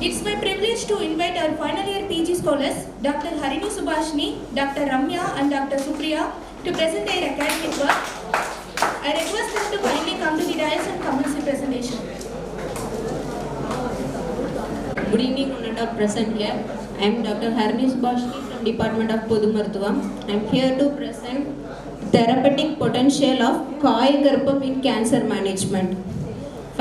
It's my privilege to invite our final year PG scholars, Dr. Harini Subhashini, Dr. Ramya and Dr. Supriya to present their academic work. I request them to kindly come to the dais and commence the presentation. Good evening, honored present here. I am Dr. Harini Subhashini from Department of Podu Maruthuvam. I am here to present therapeutic potential of Kayakarpam in cancer management.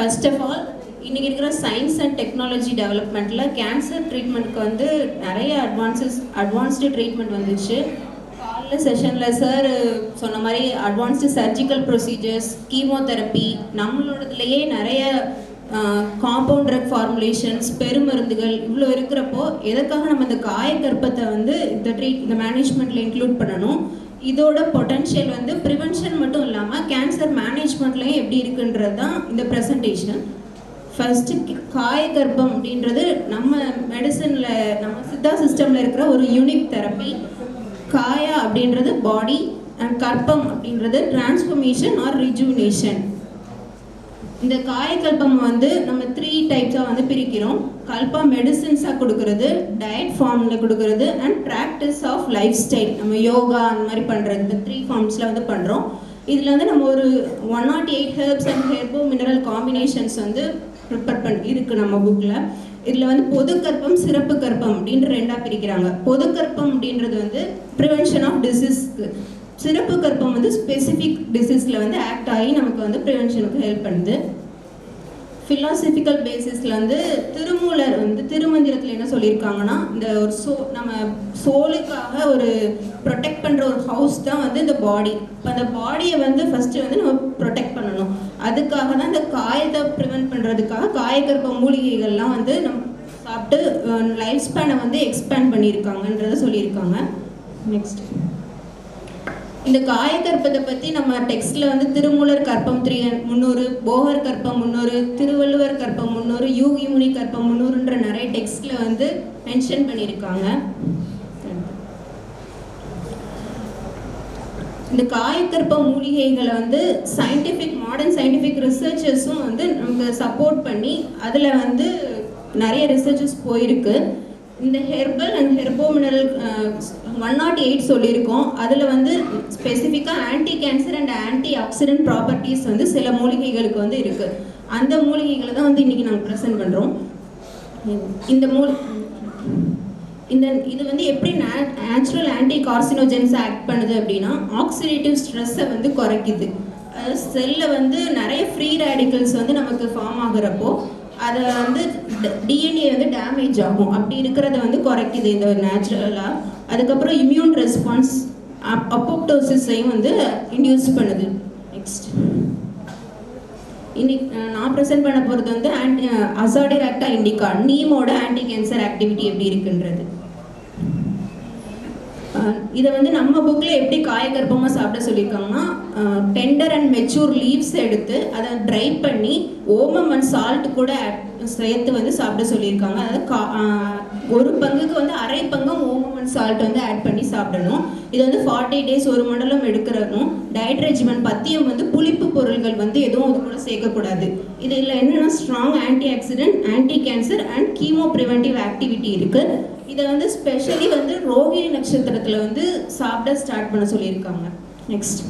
First of all, இன்னைக்கு இருக்கிற science and technology டெவலப்மெண்ட்டில் cancer ட்ரீட்மெண்ட்டுக்கு வந்து நிறைய advanced treatment வந்துச்சு. காலைல செஷனில் sir சொன்ன மாதிரி அட்வான்ஸ்டு சர்ஜிக்கல் ப்ரொசீஜர்ஸ், கீமோதெரப்பி, நம்மளோடதுலேயே நிறைய காம்பவுண்ட் ட்ரக் ஃபார்முலேஷன்ஸ், பெருமருந்துகள் இவ்வளோ இருக்கிறப்போ எதுக்காக நம்ம இந்த காயக்கற்பத்தை வந்து இந்த மேனேஜ்மெண்ட்டில் இன்க்ளூட் பண்ணணும். இதோட பொட்டன்ஷியல் வந்து ப்ரிவென்ஷன் மட்டும் இல்லாமல் கேன்சர் மேனேஜ்மெண்ட்லேயும் எப்படி இருக்குன்றது தான் இந்த ப்ரெசன்டேஷன். ஃபர்ஸ்ட் காயகர்ப்பம் அப்படின்றது நம்ம மெடிசனில் நம்ம சித்தா சிஸ்டமில் இருக்கிற ஒரு யூனிக் தெரப்பி. காயா அப்படின்றது பாடி அண்ட் கர்ப்பம் அப்படின்றது டிரான்ஸ்ஃபர்மேஷன் ஆர் ரிஜுவினேஷன். இந்த காயகல்பம் வந்து நம்ம 3 டைப்ஸாக வந்து பிரிக்கிறோம். கல்பா மெடிசின்ஸாக கொடுக்கறது, டயட் ஃபார்மில் கொடுக்கறது and practice of life style, நம்ம யோகா அந்த மாதிரி பண்ணுறது, இந்த 3 ஃபார்ம்ஸில் வந்து பண்ணுறோம். இதில் வந்து நம்ம ஒரு 108 herbs and herbo mineral combinations வந்து ப்ரிப்பேர் இருக்குது நம்ம புக்கில். இதில் வந்து பொது கர்ப்பம், சிறப்பு கர்ப்பம் அப்படின்ற 2ஆக பிரிக்கிறாங்க. பொது கர்ப்பம் அப்படின்றது வந்து ப்ரிவென்ஷன் ஆஃப் டிசீஸ்க்கு, சிறப்பு கர்ப்பம் வந்து ஸ்பெசிஃபிக் டிசீஸில் வந்து ஆக்ட் ஆகி நமக்கு வந்து ப்ரிவென்ஷனுக்கு ஹெல்ப் பண்ணுது. ஃபிலாசபிக்கல் பேசிஸில் வந்து திருமூலர் வந்து திருமந்திரத்தில் என்ன சொல்லியிருக்காங்கன்னா, இந்த ஒரு நம்ம சோலுக்காக ஒரு ப்ரொடெக்ட் பண்ணுற ஒரு ஹவுஸ் தான் வந்து இந்த பாடி. இப்போ அந்த பாடியை வந்து ஃபஸ்ட்டு வந்து நம்ம ப்ரொடெக்ட் பண்ணணும். அதுக்காக தான் இந்த காயத்தை ப்ரிவென்ட் பண்ணுறதுக்காக காயகற்ப மூலிகைகள்லாம் வந்து நம்ம சாப்பிட்டு லைஃப் ஸ்பேனை வந்து எக்ஸ்பேண்ட் பண்ணியிருக்காங்கன்றதை சொல்லியிருக்காங்க. நெக்ஸ்ட், இந்த காயகற்பத்தை பற்றி நம்ம டெக்ஸ்டில் வந்து திருமூலர் கற்பம் 300, போகர் கற்பம் 300, திருவள்ளுவர் கற்பம் 300, யூகிமுனி கற்பம் 300ன்ற நிறைய டெக்ஸ்டில் வந்து மென்ஷன் பண்ணியிருக்காங்க. இந்த காயக்கற்ப மூலிகைகளை வந்து மாடர்ன் சயின்டிஃபிக் ரிசர்ச்சர்ஸும் வந்து நமக்கு சப்போர்ட் பண்ணி அதில் வந்து நிறைய ரிசர்ச்சஸ் போயிருக்கு. இந்த ஹெர்பல் அண்ட் ஹெர்போமினரல் 108 சொல்லியிருக்கோம். அதில் வந்து ஸ்பெசிஃபிக்காக anti cancer and anti accident properties வந்து சில மூலிகைகளுக்கு வந்து இருக்குது. அந்த மூலிகைகளை தான் வந்து இன்றைக்கி நாங்கள் ப்ரெசென்ட் பண்ணுறோம். இது வந்து எப்படி நேச்சுரல் ஆன்டி கார்சினோஜென்ஸ் ஆக்ட் பண்ணுது அப்படின்னா, ஆக்சிடேட்டிவ் ஸ்ட்ரெஸ்ஸை வந்து குறைக்குது. அதாவது செல்லில் வந்து நிறைய ஃப்ரீ ரேடிக்கல்ஸ் வந்து நமக்கு ஃபார்ம் ஆகுறப்போ அதை வந்து டிஎன்ஏ வந்து டேமேஜ் ஆகும். அப்படி இருக்கிறத வந்து குறைக்குது இந்த நேச்சுரலாக. அதுக்கப்புறம் இம்யூன் ரெஸ்பான்ஸ், அப்போப்டோசிஸையும் வந்து இன்டியூஸ் பண்ணுது. நெக்ஸ்ட், இன்னைக்கு நான் ப்ரெசென்ட் பண்ண போகிறது வந்து அசாடிராக்டா இண்டிகா, நீமோட ஆன்டி கேன்சர் ஆக்டிவிட்டி எப்படி இருக்குன்றது. இதை வந்து நம்ம புக்கில் எப்படி காயகற்பமாக சாப்பிட சொல்லியிருக்காங்கன்னா, டெண்டர் அண்ட் மெச்சூர் லீவ்ஸ் எடுத்து அதை ட்ரை பண்ணி ஓமம் அண்ட் சால்ட் கூட சேர்த்து வந்து சாப்பிட சொல்லியிருக்காங்க. அதாவது ஒரு பங்குக்கு வந்து அரை பங்கம் ஓமம் அண்ட் சால்ட் வந்து ஆட் பண்ணி சாப்பிடணும். இது வந்து 40 days ஒரு மண்டலம் எடுக்கிறணும். டயட் ரெஜிமெண்ட் பத்தியம் வந்து புளிப்பு பொருள்கள் வந்து எதுவும் அது கூட சேர்க்கக்கூடாது. இதில் என்னென்னா strong antioxidant, anti cancer and chemo preventive activity இருக்குது. இதை வந்து ஸ்பெஷலி வந்து ரோகிணி நட்சத்திரத்தில் வந்து சாப்பிட ஸ்டார்ட் பண்ண சொல்லியிருக்காங்க. நெக்ஸ்ட்,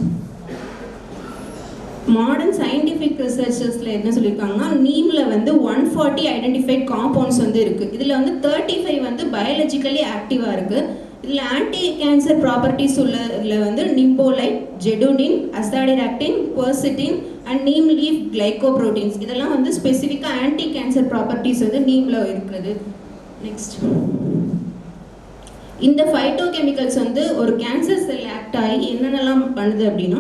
மாடர்ன் சயின்டிஃபிக் ரிசர்ச்சர்ஸில் என்ன சொல்லியிருக்காங்கன்னா, நீமில் வந்து 140 ஐடென்டிஃபைட் காம்பவுண்ட்ஸ் வந்து இருக்குது. இதில் வந்து 35 வந்து பயாலஜிக்கலி ஆக்டிவாக இருக்குது. இதில் ஆன்டி கேன்சர் ப்ராப்பர்ட்டிஸ் உள்ளதில் வந்து நிம்போலைட், ஜெடுனின், அசாடிராக்டின், குவர்சிட்டின் அண்ட் நீம் லீஃப் கிளைகோப்ரோட்டீன்ஸ் இதெல்லாம் வந்து ஸ்பெசிஃபிக்காக ஆன்டி கேன்சர் ப்ராப்பர்ட்டிஸ் வந்து நீமில் இருக்குது. நெக்ஸ்ட், இந்த ஃபைட்டோகெமிக்கல்ஸ் வந்து ஒரு கேன்சர் செல் ஆக்ட் ஆகி என்னென்னலாம் பண்ணுது அப்படின்னா,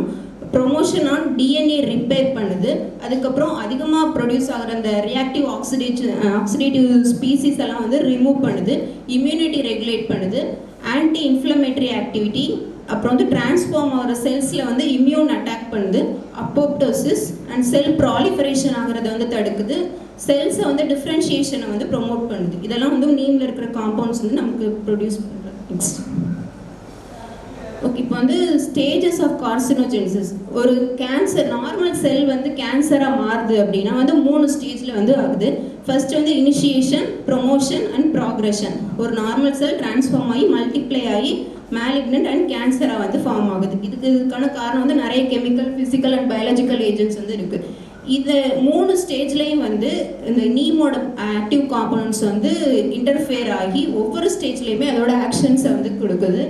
ப்ரொமோஷன் ஆன் டிஎன்ஏ ரிப்பேர் பண்ணுது. அதுக்கப்புறம் அதிகமாக ப்ரொடியூஸ் ஆகிற அந்த ரியாக்டிவ் ஆக்சிடேட்டிவ் ஸ்பீசிஸ் எல்லாம் வந்து ரிமூவ் பண்ணுது. இம்யூனிட்டி ரெகுலேட் பண்ணுது. ஆன்டி இன்ஃப்ளமேட்டரி ஆக்டிவிட்டி, அப்புறம் வந்து டிரான்ஸ்ஃபார்ம் ஆகிற செல்ஸில் வந்து இம்யூன் அட்டாக் பண்ணுது. அப்போப்டோசிஸ் அண்ட் செல் ப்ராலிஃபரேஷன் ஆகிறத வந்து தடுக்குது. செல்ஸை வந்து டிஃப்ரென்ஷியேஷனை வந்து ப்ரொமோட் பண்ணுது. இதெல்லாம் வந்து நீமில் இருக்கிற காம்பவுண்ட்ஸ் வந்து நமக்கு ப்ரொடியூஸ் பண்ணுறது. நெக்ஸ்ட், ஓகே, இப்போ வந்து ஸ்டேஜஸ் ஆஃப் கார்சினோஜெனிசிஸ். ஒரு கேன்சர் நார்மல் செல் வந்து கேன்சராக மாறுது அப்படின்னா வந்து 3 ஸ்டேஜில் வந்து ஆகுது. ஃபர்ஸ்ட் வந்து இனிஷியேஷன், ப்ரொமோஷன் அண்ட் ப்ராக்ரெஷன். ஒரு நார்மல் செல் டிரான்ஸ்ஃபார்ம் ஆகி மல்டிப்ளை ஆகி மேலிக்னன்ட் அண்ட் கேன்சராக வந்து ஃபார்ம் ஆகுது. இதுக்கான காரணம் வந்து நிறைய chemical, physical and biological agents வந்து இருக்குது. இந்த 3 ஸ்டேஜ்லேயும் வந்து இந்த நீமோட ஆக்டிவ் காம்பனன்ட்ஸ் வந்து இன்டர்ஃபியர் ஆகி ஒவ்வொரு ஸ்டேஜ்லேயுமே அதோட ஆக்ஷன்ஸை வந்து கொடுக்குது.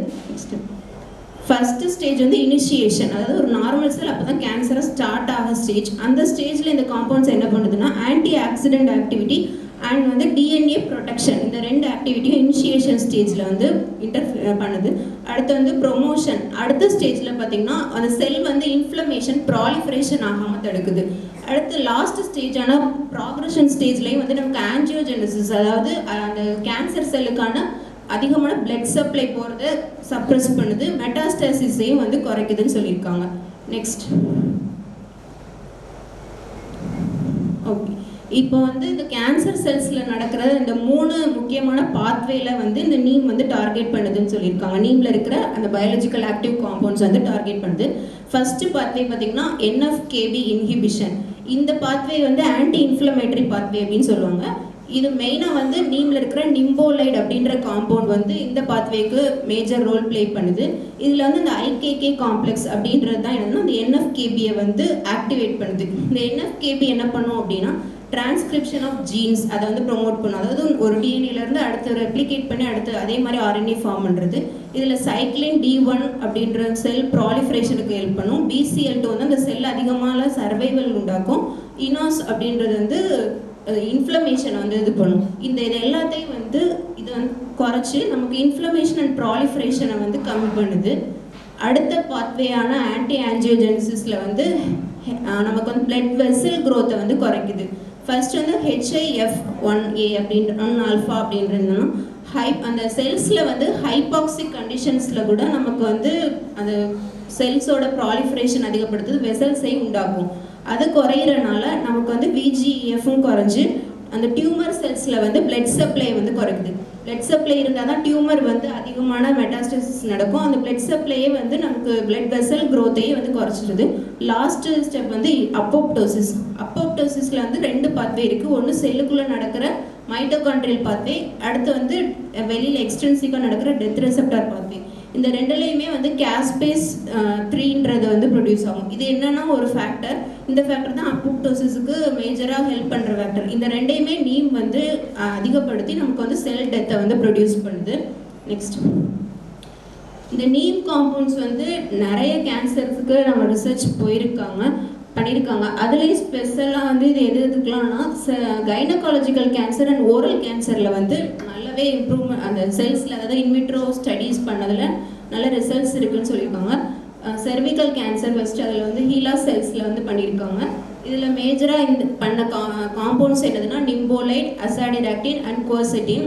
ஃபர்ஸ்ட் ஸ்டேஜ் வந்து இனிஷியேஷன், அதாவது ஒரு நார்மல் செல் அப்போ தான் கேன்சரை ஸ்டார்ட் ஆக ஸ்டேஜ். அந்த ஸ்டேஜில் இந்த காம்பவுண்ட்ஸ் என்ன பண்ணுதுன்னா ஆன்டி ஆக்சிடென்ட் ஆக்டிவிட்டி அண்ட் வந்து டிஎன்ஏ ப்ரொடெக்ஷன், இந்த 2 ஆக்டிவிட்டியும் இனிஷியேஷன் ஸ்டேஜில் வந்து பண்ணுது. அடுத்து வந்து ப்ரொமோஷன், அடுத்த ஸ்டேஜில் பார்த்தீங்கன்னா அந்த செல் வந்து இன்ஃப்ளமேஷன், ப்ராலிஃபரேஷன் ஆகாமல் தடுக்குது. அடுத்து லாஸ்ட் ஸ்டேஜான ப்ராக்ரெஷன் ஸ்டேஜ்லேயும் வந்து நமக்கு ஆஞ்சியோஜெனசிஸ், அதாவது அந்த கேன்சர் செல்லுக்கான அதிகமான பிளட் சப்ளை போகிறத சப்ரஸ் பண்ணுது, மெட்டாஸ்டாசிஸையும் வந்து குறைக்குதுன்னு சொல்லியிருக்காங்க. நெக்ஸ்ட், ஓகே, இப்போ வந்து இந்த கேன்சர் செல்ஸில் நடக்கிற இந்த 3 முக்கியமான பாத்வேல வந்து இந்த நீம் வந்து டார்கெட் பண்ணுதுன்னு சொல்லியிருக்காங்க. நீமில் இருக்கிற அந்த பயாலஜிக்கல் ஆக்டிவ் காம்பவுண்ட்ஸ் வந்து டார்கெட் பண்ணுது. ஃபர்ஸ்ட் பாத்வே பார்த்தீங்கன்னா NF-kB இன்ஹிபிஷன். இந்த பாத்வே வந்து ஆன்டி இன்ஃப்ளமேட்டரி பாத்வே அப்படின்னு சொல்லுவாங்க. இது மெயினாக வந்து நீமில் இருக்கிற நிம்போலைட் அப்படின்ற காம்பவுண்ட் வந்து இந்த பாத்வேக்கு மேஜர் ரோல் ப்ளே பண்ணுது. இதில் வந்து இந்த IKK காம்ப்ளெக்ஸ் அப்படின்றது தான் என்னன்னா இந்த NF-kBயை வந்து ஆக்டிவேட் பண்ணுது. இந்த NF-kB என்ன பண்ணும் அப்படின்னா டிரான்ஸ்கிரிப்ஷன் ஆஃப் ஜீன்ஸ் அதை வந்து ப்ரொமோட் பண்ணும். அதாவது ஒரு டிஎன்ஏலேருந்து அடுத்து ரெப்ளிகேட் பண்ணி அடுத்து அதே மாதிரி RNA ஃபார்ம் பண்ணுறது. இதில் சைக்ளின் D1 அப்படின்ற செல் ப்ராலிஃபரேஷனுக்கு ஹெல்ப் பண்ணும். BCL2 வந்து அந்த செல் அதிகமான சர்வைவல் உண்டாக்கும். இனாஸ் அப்படின்றது வந்து இன்ஃப்ளமேஷனை வந்து இது பண்ணும். இது எல்லாத்தையும் வந்து இது வந்து குறைச்சி நமக்கு இன்ஃப்ளமேஷன் அண்ட் ப்ராலிஃபரேஷனை வந்து கம்மி பண்ணுது. அடுத்த பாத்வேயான ஆன்டி ஆஞ்சியோஜெனசிஸில் வந்து நமக்கு வந்து பிளட் வெசல் க்ரோத்தை வந்து குறைக்குது. ஃபர்ஸ்ட் வந்து HIF1A அப்படின்ற ஆல்ஃபா அப்படின்றதுனா அந்த செல்ஸில் வந்து ஹைபாக்சிக் கண்டிஷன்ஸில் கூட நமக்கு வந்து அந்த செல்ஸோட ப்ராலிஃபரேஷன் அதிகப்படுத்துது, வெசல்ஸை உண்டாக்கும். அது குறையிறனால நமக்கு வந்து VGF-ம் குறைஞ்சி அந்த டியூமர் செல்ஸில் வந்து பிளட் சப்ளை வந்து குறைக்குது. பிளட் சப்ளை இருந்தால் தான் டியூமர் வந்து அதிகமான மெட்டாஸ்டாசிஸ் நடக்கும். அந்த பிளட் சப்ளையே வந்து நமக்கு பிளட் வெசல் க்ரோத்தையே வந்து குறைச்சிடுது. லாஸ்ட் ஸ்டெப் வந்து அப்போப்டோசிஸ். அப்போப்டோசிஸில் வந்து 2 பாத்வே இருக்குது. ஒன்று செல்லுக்குள்ளே நடக்கிற மைட்டோகாண்ட்ரியல் பாத்வே, அடுத்து வந்து வெளியில் எக்ஸ்டென்சிவாக நடக்கிற டெத் ரெசெப்டார் பாத்வே. இந்த 2லையுமே வந்து கேஸ்பேஸ் 3ன்றது வந்து ப்ரொடியூஸ் ஆகும். இது என்னன்னா ஒரு ஃபேக்டர், இந்த ஃபேக்டர் தான் அப்போப்டோசிஸுக்கு மேஜராக ஹெல்ப் பண்ணுற ஃபேக்டர். இந்த 2டையுமே நீம் வந்து அதிகப்படுத்தி நமக்கு வந்து செல் டெத்தை வந்து ப்ரொடியூஸ் பண்ணுது. நெக்ஸ்ட், இந்த நீம் காம்பவுண்ட்ஸ் வந்து நிறைய கேன்சர்ஸுக்கு நம்ம ரிசர்ச் பண்ணியிருக்காங்க. அதுலேயும் ஸ்பெஷலாக வந்து இது எதுக்கலாம்னா கைனகாலஜிக்கல் கேன்சர் அண்ட் ஓரல் கேன்சரில் வந்து நல்லாவே இம்ப்ரூவ்மெண்ட் அந்த செல்ஸில், அதாவது இன்விட்ரோ ஸ்டடீஸ் பண்ணதில் நல்ல ரிசல்ட்ஸ் இருக்குதுன்னு சொல்லியிருக்காங்க. செர்விக்கல் கேன்சர் ஃபஸ்ட்டு அதில் வந்து ஹீலா செல்ஸில் வந்து பண்ணியிருக்காங்க. இதில் மேஜராக இந்த பண்ண காம்பவுண்ட்ஸ் என்னதுன்னா நிம்போலைட், அசாடிராக்டின் அண்ட் குவர்செட்டின்.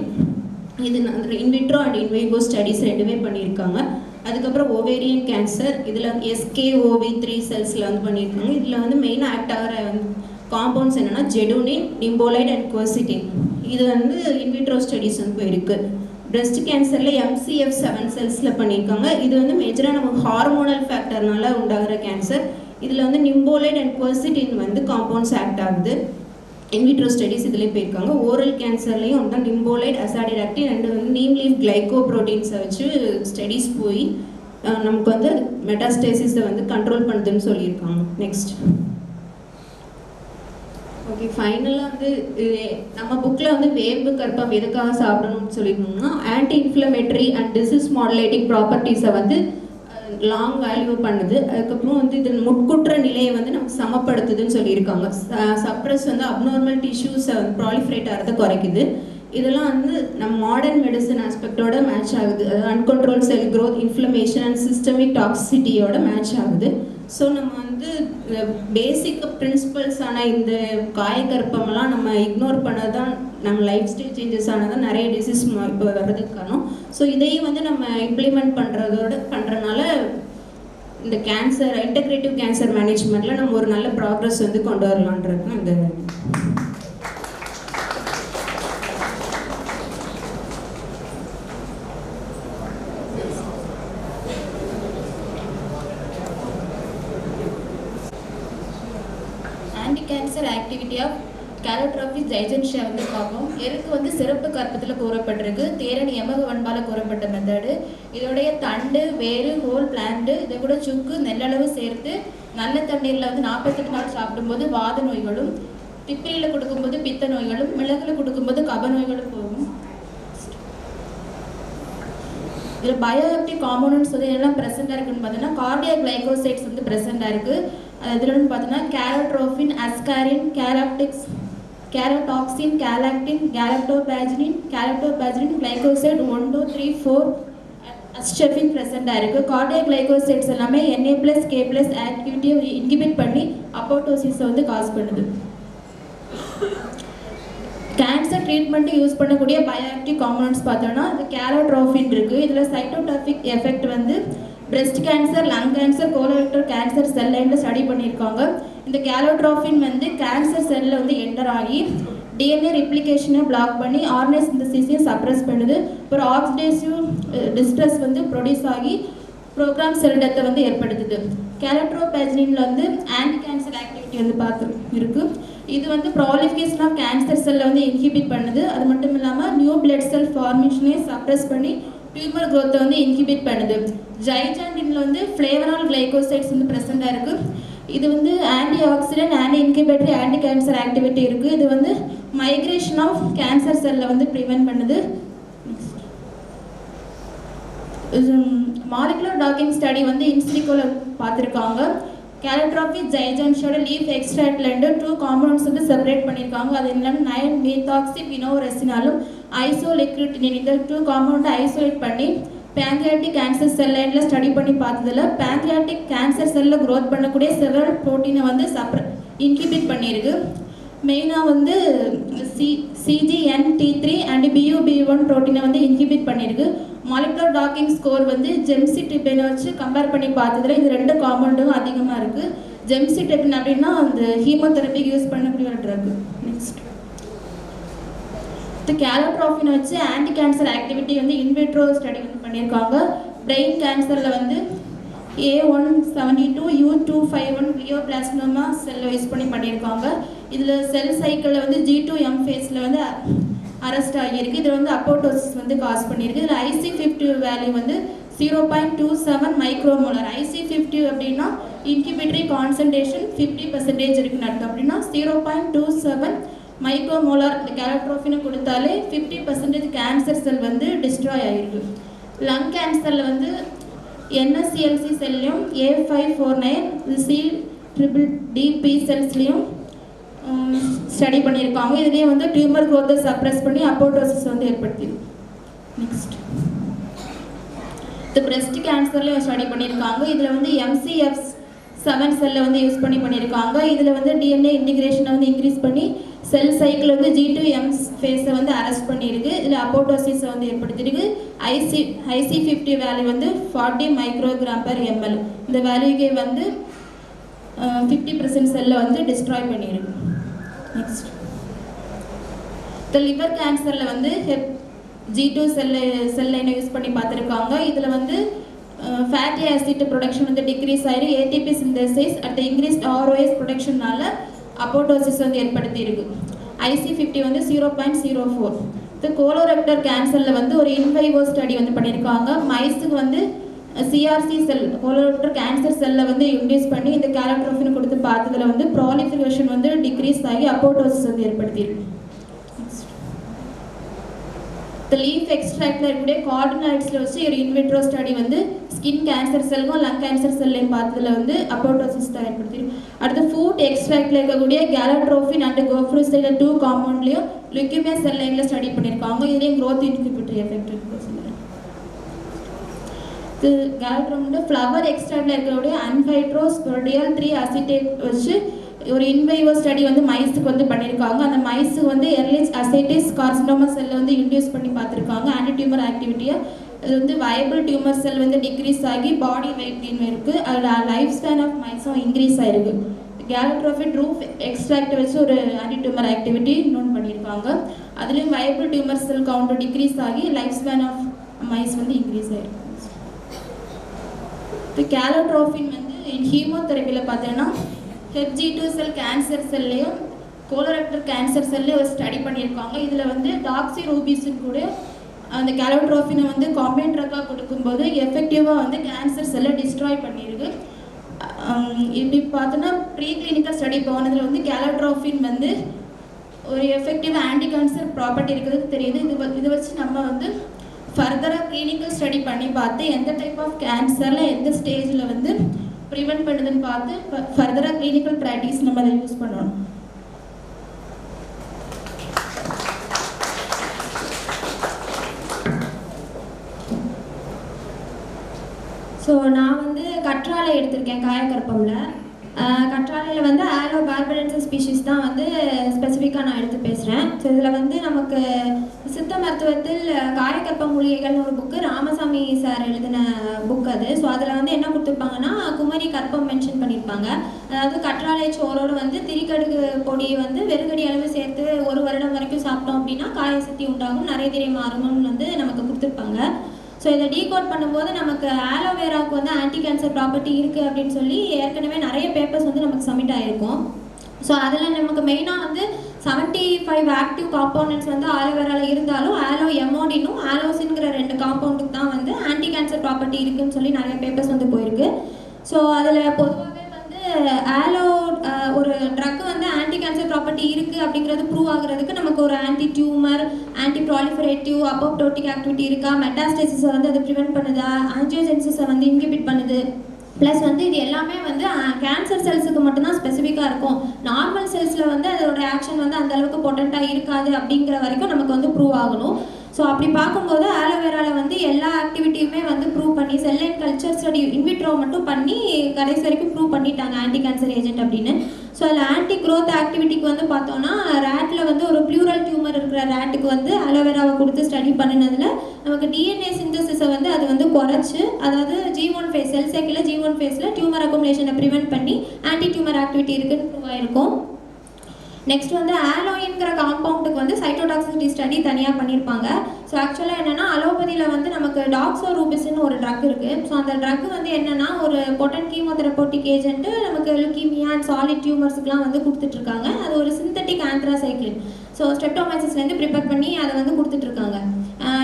இது இன்விட்ரோ அண்ட் இன்வைவோ ஸ்டடீஸ் 2மே பண்ணியிருக்காங்க. அதுக்கப்புறம் ஓவேரியன் கேன்சர், இதில் SKOV3 செல்ஸில் வந்து பண்ணியிருக்காங்க. இதில் வந்து மெயினாக ஆக்ட் ஆகிற வந்து காம்பவுண்ட்ஸ் என்னென்னா ஜெடுனின், நிம்போலைட் அண்ட் குவர்சிட்டின். இது வந்து இன்விட்ரோ ஸ்டடீஸ் வந்து போயிருக்கு. பிரெஸ்ட் கேன்சரில் MCF7 செல்ஸில் பண்ணியிருக்காங்க. இது வந்து மேஜராக நமக்கு ஹார்மோனல் ஃபேக்டர்னால உண்டாகிற கேன்சர். இதில் வந்து நிம்போலைட் அண்ட் குவர்சிட்டின் வந்து காம்பவுண்ட்ஸ் ஆக்ட் ஆகுது. இன்விட்ரோ ஸ்டடீஸ் இதிலே போயிருக்காங்க. ஓரல் கேன்சர்லேயும் வந்து நிம்போலைட், அசாடிராக்டின் அண்ட் வந்து நீம் லீஃப் கிளைகோப்ரோட்டீன்ஸை வச்சு ஸ்டடீஸ் போய் நமக்கு வந்து மெட்டாஸ்டேசிஸை வந்து கண்ட்ரோல் பண்ணுதுன்னு சொல்லியிருக்காங்க. நெக்ஸ்ட், ஓகே, ஃபைனலாக வந்து நம்ம புக்கில் வந்து வேம்பு கற்பம் எதுக்காக சாப்பிடணும்னு சொல்லியிருக்கோம்னா anti inflammatory and disease modulating ப்ராப்பர்ட்டிஸை வந்து லாங் வேல்யூ பண்ணுது. அதுக்கப்புறம் வந்து இது முட்குற்ற நிலையை வந்து நமக்கு சமப்படுத்துதுன்னு சொல்லியிருக்காங்க. சப்ரஸ் வந்து அப்நார்மல் டிஷ்யூஸை வந்து ப்ராலிஃபரேட் ஆகிறத குறைக்குது. இதெல்லாம் வந்து நம்ம மாடர்ன் மெடிசன் ஆஸ்பெக்டோட மேட்ச் ஆகுது. அதாவது uncontrol cell growth, inflammation and systemic டாக்ஸிசிட்டியோட மேட்ச் ஆகுது. ஸோ நம்ம வந்து பேசிக் பிரின்சிபல்ஸான இந்த காயக்கற்பமெல்லாம் நம்ம இக்னோர் பண்ணதான் நம்ம லைஃப் ஸ்டைல் சேஞ்சஸ் ஆனதான் நிறைய டிசீஸ் இப்போ வர்றதுக்கு காரணம். ஸோ இதையும் வந்து நம்ம இம்ப்ளிமெண்ட் பண்ணுறனால இந்த கேன்சர், இன்டெகிரேட்டிவ் கேன்சர் மேனேஜ்மெண்ட்டில் நம்ம ஒரு நல்ல ப்ராக்ரஸ் வந்து கொண்டு வரலான்றது இந்த Anti-cancer activity of கேலோட்ரோபிக் ஜைஜென்ஷியா வந்து பார்ப்போம். எருக்கு வந்து சிறப்பு கற்பத்தில் கூறப்பட்டிருக்கு. தேரணி எமக வன்பால கூறப்பட்ட மெத்தடு. இதோடைய தண்டு, வேறு, ஹோல் பிளான்ட்டு, இதை கூட சுக்கு, நெல்லளவு சேர்த்து நல்ல தண்ணீரில் வந்து 48 நாள் சாப்பிடும்போது வாத நோய்களும், திப்பிலியில் கொடுக்கும்போது பித்த நோய்களும், மிளகுல கொடுக்கும்போது கப நோய்களும் போகும். இதில் பயோஆக்டிவ் காம்போனன்ட்ஸ் வந்து எல்லாம் ப்ரெசென்ட்டாக இருக்குன்னு பார்த்தீங்கன்னா கார்டியா கிளைகோசைட்ஸ் வந்து ப்ரெசென்ட்டாக இருக்குது. இதில் வந்து பார்த்தீங்கன்னா கேலோட்ரோஃபின், அஸ்காரின், கேரோடாக்சின், கேலாக்டின், கேலக்டோபேஜினின், கிளைகோசைட் 1, 2, 3, 4 அஸ்டெஃபின் ப்ரெசென்ட்டாக இருக்குது. கார்டியா கிளைகோசைட்ஸ் எல்லாமே Na+K+ ஆக்டிவிட்டியை இன்ஹிபிட் பண்ணி அப்போட்டோசிஸை வந்து காஸ் பண்ணுது. கேன்சர் ட்ரீட்மெண்ட்டு யூஸ் பண்ணக்கூடிய பயோஆக்டிவ் காம்போனன்ட்ஸ் பார்த்தோன்னா இது கேலோட்ரோஃபின் இருக்குது. இதில் சைட்டோடாபிக் எஃபெக்ட் வந்து breast cancer, lung cancer, colorectal cancer cell லைனில் ஸ்டடி பண்ணியிருக்காங்க. இந்த கேலோட்ரோஃபின் வந்து கேன்சர் செல்லில் வந்து என்டர் ஆகி டிஎன்ஏ ரிப்ளிகேஷனை பிளாக் பண்ணி ஆர்என்ஏ சிந்தசிஸையும் சப்ரஸ் பண்ணுது. அப்புறம் ஆக்சிடேசிவ் டிஸ்ட்ரெஸ் வந்து ப்ரொடியூஸ் ஆகி ப்ரோக்ராம் செல் டெத்தை வந்து ஏற்படுத்துது. கேலோட்ரோபேஜினில் வந்து ஆன்டி கேன்சர் ஆக்டிவிட்டி வந்து இருக்குது. இது வந்து ப்ராலிஃபிகேஷன் ஆஃப் கேன்சர் செல்லை வந்து இன்ஹிபிட் பண்ணுது. அது மட்டும் இல்லாமல் நியூ பிளட் செல் ஃபார்மேஷனை சப்ரஸ் பண்ணி டியூமர் க்ரோத்தை வந்து இன்ஹிபிட் பண்ணுது. ஜைஜாண்டினில் வந்து ஃப்ளேவரால் கிளைகோசைட்ஸ் வந்து ப்ரெசென்ட்டாக இருக்குது. இது வந்து anti accident, anti inhibitory, anti cancer activity இருக்குது. இது வந்து மைக்ரேஷன் ஆஃப் கேன்சர் செல்லை வந்து ப்ரிவென்ட் பண்ணுது. மாலிகுலர் டாக்கிங் ஸ்டடி வந்து இன்சிலிகோவில் பார்த்துருக்காங்க. கேலோட்ரோபிக் ஜைஜென்ஷியோட லீஃப் எக்ஸ்ட்ராக்ட்லேருந்து 2 காம்பவுண்ட்ஸ் வந்து செப்பரேட் பண்ணியிருக்காங்க. அது என்னென்னா 9-methoxyphenolresinaலும் ஐசோலிக்ரிட்டினின், இந்த 2 காம்பவுண்டை ஐசோலேட் பண்ணி பேங்க்ரியாட்டிக் கேன்சர் செல் லைனில் ஸ்டடி பண்ணி பார்த்ததில் பேங்க்ரியாட்டிக் கேன்சர் செல்லில் க்ரோத் பண்ணக்கூடிய செவரல் ப்ரோட்டீனை வந்து இன்ஹிபிட் பண்ணியிருக்கு. மெயினாக வந்து CGNT3 அண்ட் BUB1 ப்ரோட்டீனை வந்து இன்ஹிபிட் பண்ணியிருக்கு. மாலிகுலர் டாக்கிங் ஸ்கோர் வந்து ஜெம்சிட்ரிப்டனை வச்சு கம்பேர் பண்ணி பார்த்ததில் இது 2 காம்பவுண்டும் அதிகமாக இருக்குது. ஜெம்சிட்ரிப்டன் அப்படின்னா அந்த ஹீமோதெரபிக்கு யூஸ் பண்ணக்கூடிய ஒரு ட்ரக். நெக்ஸ்ட் கேலோட்ரோஃபினை வச்சு ஆன்டி கேன்சர் ஆக்டிவிட்டி வந்து இன்விட்ரோ ஸ்டடி வந்து பண்ணியிருக்காங்க. பிரெயின் கேன்சரில் வந்து A172 U251 glioblastima செல்லை யூஸ் பண்ணியிருக்காங்க. இதில் செல் சைக்கிளில் வந்து G2M ஃபேஸில் வந்து அரெஸ்ட் ஆகியிருக்கு. இதில் வந்து அப்போட்டோசிஸ் வந்து காஸ் பண்ணியிருக்கு. இதில் IC50 வேல்யூ வந்து 0.27 மைக்ரோமோலர். IC50 அப்படின்னா இன்ஹிபிட்டரி கான்சன்ட்ரேஷன் 50% இருக்குன்னு அர்த்தம். அப்படின்னா 0.27 மைக்ரோமோலார் இந்த கேலோட்ரோஃபினை கொடுத்தாலே 50% கேன்சர் செல் வந்து டிஸ்ட்ராய் ஆகிருக்கு. லங் கேன்சரில் வந்து NSCLC செல்லையும் A549 CDDP செல்ஸ்லையும் ஸ்டடி பண்ணியிருக்காங்க. இதுலேயே வந்து டியூமர் க்ரோத்தை சப்ரஸ் பண்ணி அப்போட்டோசிஸ் வந்து ஏற்படுத்திது. நெக்ஸ்ட் இந்த பிரெஸ்ட் கேன்சர்லேயும் ஸ்டடி பண்ணியிருக்காங்க. இதில் வந்து MCF7 செல்லை வந்து யூஸ் பண்ணியிருக்காங்க. இதில் வந்து DNA இன்டிகிரேஷனை வந்து இன்க்ரீஸ் பண்ணி செல் சைக்கிள் வந்து G2M ஃபேஸை வந்து அரெஸ்ட் பண்ணியிருக்கு. இதில் அப்போட்டோசிஸை வந்து ஏற்படுத்தியிருக்கு. IC50 வேல்யூ வந்து 40 µg/ml. இந்த வேல்யூக்கே வந்து 50% செல்லை வந்து டிஸ்ட்ராய் பண்ணியிருக்கு. நெக்ஸ்ட் இந்த லிவர் கேன்சரில் வந்து G2 செல் லைனை யூஸ் பண்ணி பார்த்துருக்காங்க. இதில் வந்து ஃபேட்டி ஆசிட் ப்ரொடக்ஷன் வந்து டிக்ரீஸ் ஆகிரு. ATP synthesis at increased ROS ப்ரொடக்ஷனால அப்போட்டோசிஸ் வந்து ஏற்படுத்தியிருக்கு. IC50 வந்து 0.04. இந்த கோலோரெக்டல் கேன்சரில் வந்து ஒரு இன்வைவோ ஸ்டடி வந்து பண்ணியிருக்காங்க. மைஸுக்கு வந்து CRC செல் கோலோரெக்டல் கேன்சர் செல்லை வந்து இன்டியூஸ் பண்ணி இந்த கேலோட்ரோஃபின் கொடுத்து பார்த்ததில் வந்து ப்ராலிஃபிகேஷன் வந்து டிக்ரீஸ் ஆகி அப்போட்டோசிஸ் வந்து ஏற்படுத்தியிருக்கு. இந்த லீஃப் எக்ஸ்ட்ராக்டில் இருக்கக்கூடிய கார்டினாய்ட்ஸில் வச்சு ஒரு இன்விட்ரோ ஸ்டடி வந்து ஸ்கின் கேன்சர் செல்லும் லங் கேன்சர் செல்லையும் பார்த்ததில் வந்து அப்போட்டோசிஸ் தான் ஏற்படுத்தியிருக்கு. அடுத்து ஃபுட் எக்ஸ்ட்ராக்டில் இருக்கக்கூடிய கேலோட்ரோஃபின் அண்ட் கோஃப்ரூசைல் 2 காம்பவுண்ட்லேயும் லுக்கிமியா செல் லைனில் ஸ்டடி பண்ணியிருக்காங்க. இதுலேயும் க்ரோத் இன்ஹிபிட்டரி எஃபெக்ட் இருக்குது. இது கேலோட்ரோஃபின் ஃப்ளவர் எக்ஸ்ட்ராக்டில் இருக்கக்கூடிய அன்ஹைட்ரோஸ்பொரிடியல் 3 அசிட்டேட் வச்சு ஒரு இன்வைவோ ஸ்டடி வந்து மைஸுக்கு வந்து பண்ணியிருக்காங்க. அந்த மைஸுக்கு வந்து எர்லிச் அசைட்டிஸ் கார்சினோமா செல்லை வந்து இன்டியூஸ் பண்ணி பார்த்துருக்காங்க. ஆன்டி டியூமர் ஆக்டிவிட்டியை அது வந்து வயபிள் டியூமர் செல் வந்து டிக்ரீஸ் ஆகி பாடி வெயிட் கெயின் இருக்குது. அதோட லைஃப் ஸ்பேன் ஆஃப் மைஸும் இன்க்ரீஸ் ஆகிருக்கு. கேலோட்ரோஃபின் ரூஃப் எக்ஸ்ட்ராக்ட் வச்சு ஒரு ஆன்டி டியூமர் ஆக்டிவிட்டி நோட் பண்ணியிருக்காங்க. அதுலேயும் viable tumour cell count decrease ஆகி லைஃப் ஸ்பேன் ஆஃப் மைஸ் வந்து இன்க்ரீஸ் ஆகிருக்கு. இப்போ கேலோட்ரோஃபின் வந்து ஹீமோதெரப்பியில் பார்த்தீங்கன்னா HG2 செல் கேன்சர் செல்லையும் கோலோரெக்டல் கேன்சர் செல்லு ஸ்டடி பண்ணியிருக்காங்க. இதில் வந்து டாக்ஸி ரூபிஸின் கூட அந்த கேலோட்ரோஃபினை வந்து காம்பைன் ட்ரக்காக கொடுக்கும்போது எஃபெக்டிவாக வந்து கேன்சர் செல்லை டிஸ்ட்ராய் பண்ணியிருக்கு. இப்படி பார்த்தோன்னா ப்ரீ கிளினிக்கல் ஸ்டடி போனதில் வந்து கேலோட்ரோஃபின் வந்து ஒரு எஃபெக்டிவ் ஆன்டி கேன்சர் ப்ராப்பர்ட்டி இருக்கிறது தெரியுது. இதை வச்சு நம்ம வந்து ஃபர்தராக கிளினிக்கல் ஸ்டடி பண்ணி பார்த்து எந்த டைப் ஆஃப் கேன்சரில் எந்த ஸ்டேஜில் வந்து ப்ரிவென்ட் பண்ணுதுன்னு பார்த்து ஃபர்தராக கிளினிக்கல் ப்ராக்டிஸ் நம்ம அதை யூஸ் பண்ணணும். ஸோ நான் வந்து கற்றாழை எடுத்திருக்கேன் காயக்கற்பமில். கற்றாழையில் வந்து ஆலோ பார்பரன்சஸ் ஸ்பீஷிஸ் தான் வந்து ஸ்பெசிஃபிக்காக நான் எடுத்து பேசுகிறேன். ஸோ இதில் வந்து நமக்கு சித்த மருத்துவத்தில் காயக்கற்ப மூலிகைகள்னு ஒரு புக்கு ராமசாமி சார் எழுதின புக் அது. ஸோ அதில் வந்து என்ன கொடுத்துருப்பாங்கன்னா குமரி கற்பம் மென்ஷன் பண்ணியிருப்பாங்க. அதாவது கற்றாழை சோறோடு வந்து திரிக்கடுகு பொடி வந்து வெறுகடி அளவு சேர்த்து 1 வருடம் வரைக்கும் சாப்பிட்டோம் அப்படின்னா காய சக்தி உண்டாகும், நிறைய மாறும்னு வந்து நமக்கு கொடுத்துருப்பாங்க. ஸோ இதை டீகோட் பண்ணும்போது நமக்கு ஆலோவேராவுக்கு வந்து ஆன்டி கேன்சர் ப்ராப்பர்ட்டி இருக்குது அப்படின்னு சொல்லி ஏற்கனவே நிறைய பேப்பர்ஸ் வந்து நமக்கு சப்மிட் ஆகிருக்கும். ஸோ அதில் நமக்கு மெயினாக வந்து 75 ஆக்டிவ் காம்பவுண்ட்ஸ் வந்து ஆலோவேராவில் இருந்தாலும் ஆலோ எமோடினும் ஆலோசின்கிற 2 காம்பவுண்டுக்கு தான் வந்து ஆன்டி கேன்சர் ப்ராப்பர்ட்டி இருக்குதுன்னு சொல்லி நிறைய பேப்பர்ஸ் வந்து போயிருக்கு. ஸோ அதில் பொதுவாகவே வந்து ஆலோ ஒரு ட்ரக் வந்து ஆன்டி கேன்சர் ப்ராப்பர்ட்டி இருக்குது அப்படிங்கிறது ப்ரூவ் ஆகுறதுக்கு நமக்கு ஒரு anti tumour, anti proliferative, apoptotic activity இருக்கா, மெட்டாஸ்டேசிஸை வந்து அது ப்ரிவென்ட் பண்ணுதா, ஆன்ஜியோஜென்சிஸை வந்து இன்ஹிபிட் பண்ணுது, ப்ளஸ் வந்து இது எல்லாமே வந்து கேன்சர் செல்ஸுக்கு மட்டும்தான் ஸ்பெசிஃபிக்காக இருக்கும். நார்மல் செல்ஸில் வந்து அதோட ஆக்ஷன் வந்து அந்தளவுக்கு பொட்டண்ட்டாக இருக்காது அப்படிங்கிற வரைக்கும் நமக்கு வந்து ப்ரூவ் ஆகணும். ஸோ அப்படி பார்க்கும்போது ஆலோவேராவில் வந்து எல்லா ஆக்டிவிட்டியுமே வந்து ப்ரூவ் பண்ணி செல் லைன் கல்ச்சர் ஸ்டடி இன்விட்ரோ மட்டும் பண்ணி கடைசி வரைக்கும் ப்ரூவ் பண்ணிட்டாங்க ஆன்டி கேன்சர் ஏஜென்ட் அப்படின்னு. ஸோ அதில் ஆன்டி க்ரோத் ஆக்டிவிட்டிக்கு வந்து பார்த்தோன்னா ரேட்டில் வந்து ஒரு ப்ளூரல் டியூமர் இருக்கிற ரேட்டுக்கு வந்து ஆலோவேராவை கொடுத்து ஸ்டடி பண்ணினதில் நமக்கு டிஎன்ஏ சிந்தசிஸை வந்து அது வந்து குறைச்சி, அதாவது G1 ஃபேஸ் செல் சைக்கிளில் G1 ஃபேஸில் டியூமர் அக்குமுலேஷனை ப்ரிவென்ட் பண்ணி ஆன்டி டியூமர் ஆக்டிவிட்டி இருக்குன்னு ப்ரூவ் ஆயிருக்கும். நெக்ஸ்ட் வந்து ஆலோயின்கிற காம்பவுண்டுக்கு வந்து சைட்டோடாக்சிசிட்டி ஸ்டடி தனியாக பண்ணியிருப்பாங்க. ஸோ ஆக்சுவலாக என்னென்னா அலோபதியில் வந்து நமக்கு டாக்ஸோ ரூபிஸ்ன்னு ஒரு ட்ரக் இருக்குது. ஸோ அந்த ட்ரக் வந்து என்னென்னா ஒரு பொட்டன் கீமோதெரப்போட்டிக் ஏஜென்ட்டு நமக்கு லுக்கீமியா அண்ட் சாலிட் டியூமர்ஸுக்குலாம் வந்து கொடுத்துட்ருக்காங்க. அது ஒரு சிந்தட்டிக் ஆந்த்ராசைக்ளின். ஸோ ஸ்ட்ரெப்டோமைசிஸ்லேருந்து ப்ரிப்பேர் பண்ணி அதை வந்து கொடுத்துட்ருக்காங்க.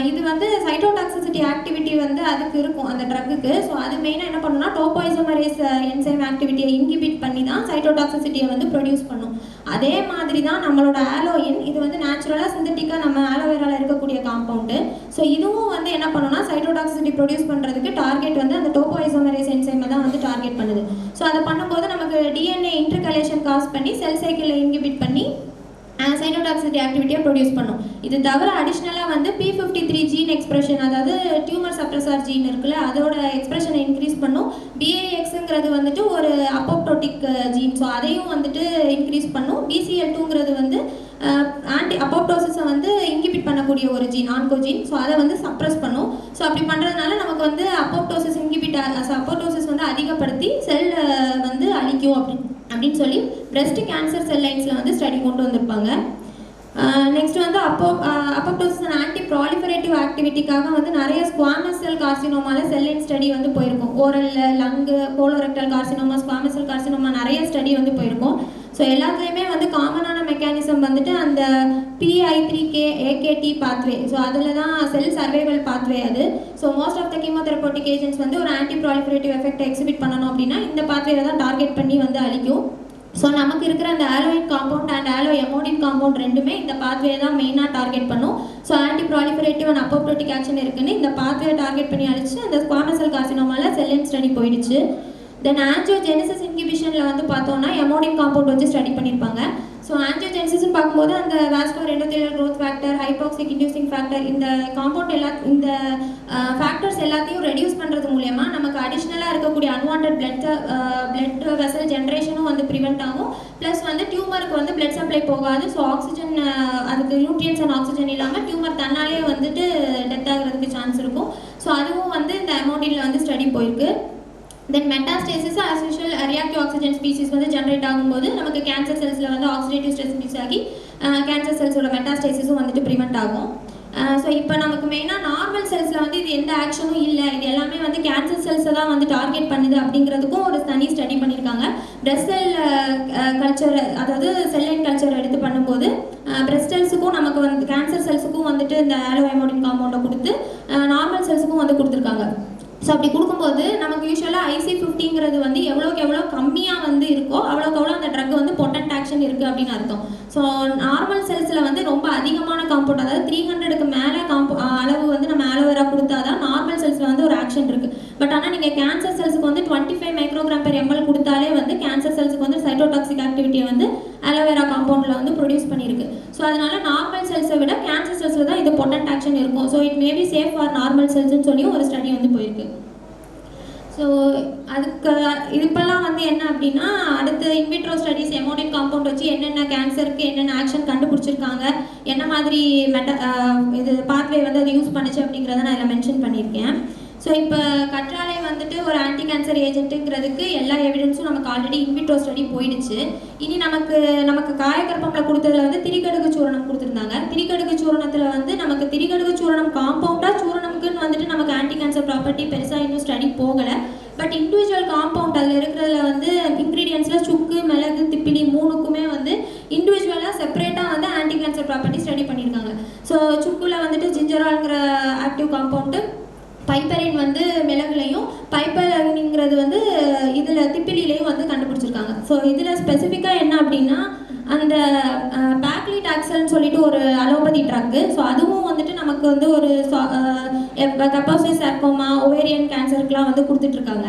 இது வந்து சைட்டோடாக்சிசிட்டி ஆக்டிவிட்டி வந்து அதுக்கு இருக்கும் அந்த ட்ரக்குக்கு. ஸோ அது மெயினாக என்ன பண்ணுன்னா டோபாய்சோமரேஸ் என்சைம் ஆக்டிவிட்டியை இன்ஹிபிட் பண்ணி தான் சைட்டோடாக்சிசிட்டியை வந்து ப்ரொடியூஸ் பண்ணும். அதே மாதிரி தான் நம்மளோட ஆலோயின், இது வந்து நேச்சுரலாக சிந்தட்டிக்காக நம்ம ஆலோவேராவில் இருக்கக்கூடிய காம்பவுண்டு. ஸோ இதுவும் வந்து என்ன பண்ணுன்னா சைட்டோடாக்சிசிட்டி ப்ரொடியூஸ் பண்ணுறதுக்கு டார்கெட் வந்து அந்த டோபாய்சோமரேஸ் என்சைமை தான் வந்து டார்கெட் பண்ணுது. ஸோ அதை பண்ணும்போது நமக்கு டிஎன்ஏ இன்டர்கலேஷன் காஸ் பண்ணி செல் சைக்கிளில் இன்ஹிபிட் பண்ணி சைட்டோடாக்சிசிட்டி ஆக்டிவிட்டியை ப்ரொடியூஸ் பண்ணும். இது தவிர அடிஷ்னலாக வந்து P53 ஜீன் எக்ஸ்பிரஷன், அதாவது டியூமர் சப்ரஸார் ஜீன் இருக்குல்ல, அதோட எக்ஸ்பிரஷனை இன்க்ரீஸ் பண்ணும். BAX-ங்கிறது வந்துட்டு ஒரு அப்போப்டோட்டிக் ஜீன், ஸோ அதையும் வந்துட்டு இன்க்ரீஸ் பண்ணும். BCL2ங்கிறது வந்து ஆன்டி அப்போப்டோசிஸை வந்து இன்ஹிபிட் பண்ணக்கூடிய ஒரு ஜீன், ஆன்கோஜீன். ஸோ அதை வந்து சப்ரஸ் பண்ணும். ஸோ அப்படி பண்ணுறதுனால நமக்கு வந்து அப்போப்டோசிஸ் அப்போப்டோசிஸ் வந்து அதிகப்படுத்தி செல் வந்து அழிக்கும் அப்படின்னு சொல்லி பிரெஸ்ட் கேன்சர் செல் லைன்ஸில் வந்து ஸ்டடி கொண்டு வந்திருப்பாங்க. நெக்ஸ்ட் வந்து அப்போப்டோசிஸ் அண்ட் ஆன்டி ப்ராலிஃபரேட்டிவ் ஆக்டிவிட்டிக்காக வந்து நிறைய ஸ்குவாமஸ் செல் கார்சினோமால செல் லைன் ஸ்டடி வந்து போயிருக்கும். ஓரலில் lung, colorectal carcinoma, squamous cell carcinoma நிறைய ஸ்டடி வந்து போயிருக்கும். ஸோ எல்லாத்துலேயுமே வந்து காமனான மெக்கானிசம் வந்துட்டு அந்த PI3K AKT பாத்வே. ஸோ அதில் தான் செல் சர்வைவல் பாத்வே அது. So most of the chemotherapeutic agents வந்து ஒரு ஆன்டி ப்ராலிஃபரேட்டிவ் எஃபெக்ட் எக்ஸிபிட் பண்ணணும் அப்படின்னா இந்த பாத்வேயை தான் டார்கெட் பண்ணி வந்து அழிக்கும். ஸோ நமக்கு இருக்கிற அந்த aloin compound and aloe emodin compound ரெண்டுமே இந்த பாத்வே தான் மெயினாக டார்கெட் பண்ணும். So anti proliferative and apoptotic action இருக்குன்னு இந்த பாத்வே டார்கெட் பண்ணி அழிச்சு அந்த ஸ்குவாமஸ் செல் கார்சினோமால செல் லைன் ஸ்டடி போயிடுச்சு. தென் ஆன்ஜியோஜெனிசிஸ் இன்ஹிபிஷனில் வந்து பார்த்தோன்னா எமோடின் காம்பவுண்ட் வச்சு ஸ்டடி பண்ணியிருப்பாங்க. ஸோ ஆன்ஜியோஜெனிசிஸ்ன்னு பார்க்கும்போது அந்த vascular endothelial growth factor, hypoxic inducing factor, இந்த காம்பவுண்ட் இந்த ஃபேக்டர்ஸ் எல்லாத்தையும் ரெடியூஸ் பண்ணுறது மூலயமா நமக்கு அடிஷ்னலாக இருக்கக்கூடிய அன்வான்ட் பிளட் வெசல் ஜென்ரேஷனும் வந்து ப்ரிவெண்ட் ஆகும். ப்ளஸ் வந்து டியூமருக்கு வந்து பிளட் சப்ளை போகாது. ஸோ ஆக்சிஜன், அதுக்கு நியூட்ரியன்ஸ் அண்ட் ஆக்சிஜன் இல்லாமல் டியூமர் தன்னாலே வந்துட்டு டெத் ஆகிறதுக்கு சான்ஸ் இருக்கும். ஸோ அதுவும் வந்து இந்த அமோடினில் வந்து ஸ்டடி போயிருக்கு. Then metastasis as usual reactive oxygen species வந்து ஜென்ரேட் ஆகும்போது நமக்கு கேன்சர் செல்ஸில் வந்து ஆக்சிடேட்டிவ் ஸ்ட்ரெஸ் இன்க்ரீஸ் ஆகி கேன்சர் செல்ஸோட மெட்டாஸ்டேசிஸும் வந்துட்டு ப்ரிவெண்ட் ஆகும். ஸோ இப்போ நமக்கு மெயினாக நார்மல் செல்ஸில் வந்து இது எந்த ஆக்ஷனும் இல்லை, இது எல்லாமே வந்து கேன்சர் செல்ஸை தான் வந்து டார்கெட் பண்ணுது அப்படிங்கிறதுக்கும் ஒரு தனி ஸ்டடி பண்ணியிருக்காங்க. பிரெஸ்ட் செல் கல்ச்சர், அதாவது செல் லைன் கல்ச்சர் எடுத்து பண்ணும்போது பிரெஸ்ட் செல்ஸுக்கும் நமக்கு வந்து கேன்சர் செல்ஸுக்கும் வந்துட்டு இந்த ஆலோஹைமோடின் காம்பவுண்டை கொடுத்து நார்மல் செல்ஸுக்கும் வந்து கொடுத்துருக்காங்க. ஸோ அப்படி கொடுக்கும்போது நமக்கு யூஸ்வலாக IC50ங்கிறது வந்து எவ்வளோக்கு எவ்வளோ கம்மியாக வந்து இருக்கோ அவ்வளோக்கு எவ்வளோ அந்த ட்ரக் வந்து பொட்டன்ட் ஆக்ஷன் இருக்குது அப்படின்னு அர்த்தம். ஸோ நார்மல் செல்ஸில் வந்து ரொம்ப அதிகமான காம்பவுண்ட், அதாவது 300க்கு மேலே அளவு வந்து நம்ம ஆலோவேரா கொடுத்தா தான் நார்மல் செல்ஸில் வந்து ஒரு ஆக்ஷன் இருக்குது. பட் ஆனால் நீங்கள் கேன்சர் செல்ஸுக்கு வந்து 25 µg/ml கொடுத்தாலே வந்து கேன்சர் செல்ஸுக்கு வந்து சைட்டோடாக்சிக் ஆக்டிவிட்டியை வந்து ஆலோவேரா காம்பவுண்டில் வந்து ப்ரொடியூஸ் பண்ணியிருக்கு. ஸோ அதனால நார்மல் செல்ஸை விட கேன்சர் செல்ஸில் தான் இது பொட்டன்ட் ஆக்ஷன் இருக்கும். So it maybe safe for normal செல்ஸ்ன்னு சொல்லி ஒரு ஸ்டடி வந்து போயிருக்கு. ஸோ அதுக்கு இப்போல்லாம் வந்து என்ன அப்படின்னா அடுத்த இன்விட்ரோ ஸ்டடீஸ் எமோடின் காம்பவுண்ட் வச்சு என்னென்ன கேன்சருக்கு என்னென்ன ஆக்ஷன் கண்டுபிடிச்சிருக்காங்க, என்ன மாதிரி இது பாத்வே வந்து அது யூஸ் பண்ணுச்சு அப்படிங்கிறத நான் இதில் மென்ஷன் பண்ணியிருக்கேன். ஸோ இப்போ கற்றாழை வந்துட்டு ஒரு ஆன்டி கேன்சர் ஏஜென்ட்டுங்கிறதுக்கு எல்லா எவிடன்ஸும் நமக்கு ஆல்ரெடி இன்விட்ரோ ஸ்டடி போயிடுச்சு. இனி நமக்கு காயகற்பமில் கொடுத்ததுல வந்து திரிகடுகு சூரணம் கொடுத்துருந்தாங்க. திரிகடுகு சூரணத்தில் வந்து நமக்கு திரிகடுகு சூரணம் காம்பவுண்டாக சூரணமுக்குன்னு வந்துட்டு நமக்கு ஆன்டி கேன்சர் ப்ராப்பர்ட்டி பெருசாக இன்னும் ஸ்டடி போகலை. பட் இண்டிவிஜுவல் காம்பவுண்ட் அதில் இருக்கிறதுல வந்து இன்க்ரீடியன்ஸில் சுக்கு, மிளகு, திப்பிலி 3க்குமே வந்து இண்டிவிஜுவலாக செப்பரேட்டாக வந்து ஆன்டி கேன்சர் ப்ராப்பர்ட்டி ஸ்டடி பண்ணியிருக்காங்க. ஸோ சுக்குல வந்துட்டு ஜிஞ்சரால்ங்கிற ஆக்டிவ் காம்பவுண்டு, பைப்பரின் வந்து மிளகுலையும், பைப்பரின்ங்கிறது வந்து இதில் திப்பிலிலையும் வந்து கண்டுபிடிச்சிருக்காங்க. ஸோ இதில் ஸ்பெசிஃபிக்காக என்ன அப்படின்னா அந்த பேக்லிடாக்சல்னு சொல்லிட்டு ஒரு அலோபதி ட்ரக்கு. ஸோ அதுவும் வந்துட்டு நமக்கு வந்து ஒரு கர்ப்பப்பை சார்கோமா, ஓவேரியன் கேன்சருக்குலாம் வந்து கொடுத்துட்ருக்காங்க.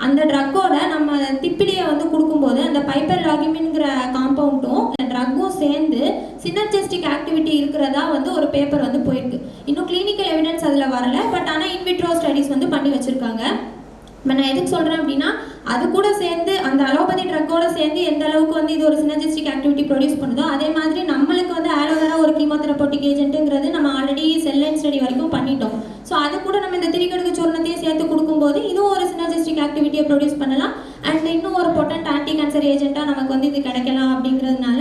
அந்த ட்ரக்கோட நம்ம திப்பிலியை வந்து கொடுக்கும்போது அந்த பைப்பர்லாகிமின்ங்கிற காம்பவுண்டும் அந்த ட்ரக்கும் சேர்ந்து சினர்ஜெஸ்டிக் ஆக்டிவிட்டி இருக்கிறதா வந்து ஒரு பேப்பர் வந்து போயிருக்கு. இன்னும் கிளினிக்கல் எவிடன்ஸ் அதில் வரல, பட் ஆனால் இன்விட்ரோ ஸ்டடீஸ் வந்து பண்ணி வச்சுருக்காங்க. இப்போ நான் எதுக்கு சொல்கிறேன் அப்படின்னா அது கூட சேர்ந்து அந்த அலோபதி ட்ரக்கோட சேர்ந்து எந்த அளவுக்கு வந்து இது ஒரு சினர்ஜிஸ்டிக் ஆக்டிவிட்டி ப்ரொடியூஸ் பண்ணுதோ அதே மாதிரி நம்மளுக்கு வந்து ஆலோவேரா ஒரு கீமோதெரபோட்டிக் ஏஜென்ட்டுங்கிறது நம்ம ஆல்ரெடி செல் லைன் ஸ்டடி வரைக்கும் பண்ணிட்டோம். ஸோ அது கூட நம்ம இந்த திரிகடுகு சூரணத்தையும் சேர்த்து கொடுக்கும்போது இதுவும் ஒரு சினர்ஜிஸ்டிக் ஆக்டிவிட்டியை ப்ரொடியூஸ் பண்ணலாம். அண்ட் இன்னும் ஒரு பொட்டன்ட் ஆன்டி கேன்சர் ஏஜென்ட்டாக நமக்கு வந்து இது கிடைக்கலாம் அப்படிங்கிறதுனால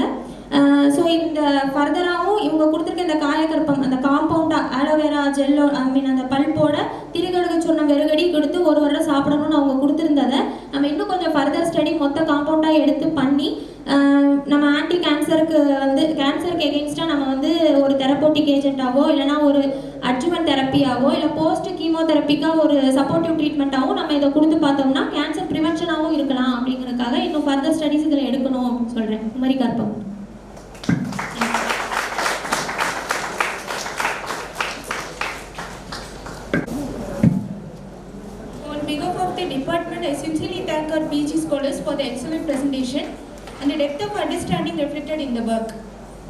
ஸோ இந்த ஃபர்தராகவும் இவங்க கொடுத்துருக்க இந்த காயகற்பம் அந்த காம்பவுண்டாக ஆலோவேரா ஜெல்லோ அந்த பல்போட திரிகடுகு சூர்ணம் வெறுகடி கொடுத்து ஒரு வருடம் சாப்பிடணும்னு அவங்க கொடுத்துருந்ததை நம்ம இன்னும் கொஞ்சம் ஃபர்தர் ஸ்டடி மொத்த காம்பவுண்டாக எடுத்து பண்ணி நம்ம ஆன்டி கேன்சருக்கு வந்து கேன்சருக்கு எகெயின்ஸ்டாக நம்ம வந்து ஒரு தெரப்போட்டிக் ஏஜென்ட்டாவோ இல்லைனா ஒரு அட்ஜுவன்ட் தெரப்பியாவோ இல்லை போஸ்ட் கீமோதெரப்பிக்காக ஒரு சப்போர்ட்டிவ் ட்ரீட்மெண்ட்டாகவும் நம்ம இதை கொடுத்து பார்த்தோம்னா கேன்சர் ப்ரிவென்ஷனாகவும் இருக்கலாம் அப்படிங்கிறதுக்காக இன்னும் ஃபர்தர் ஸ்டடிஸ் இதில் எடுக்கணும் அப்படின்னு சொல்கிறேன். குமரி கற்பம். Department, I sincerely thank our PG scholars for the excellent presentation and the depth of understanding reflected in the work.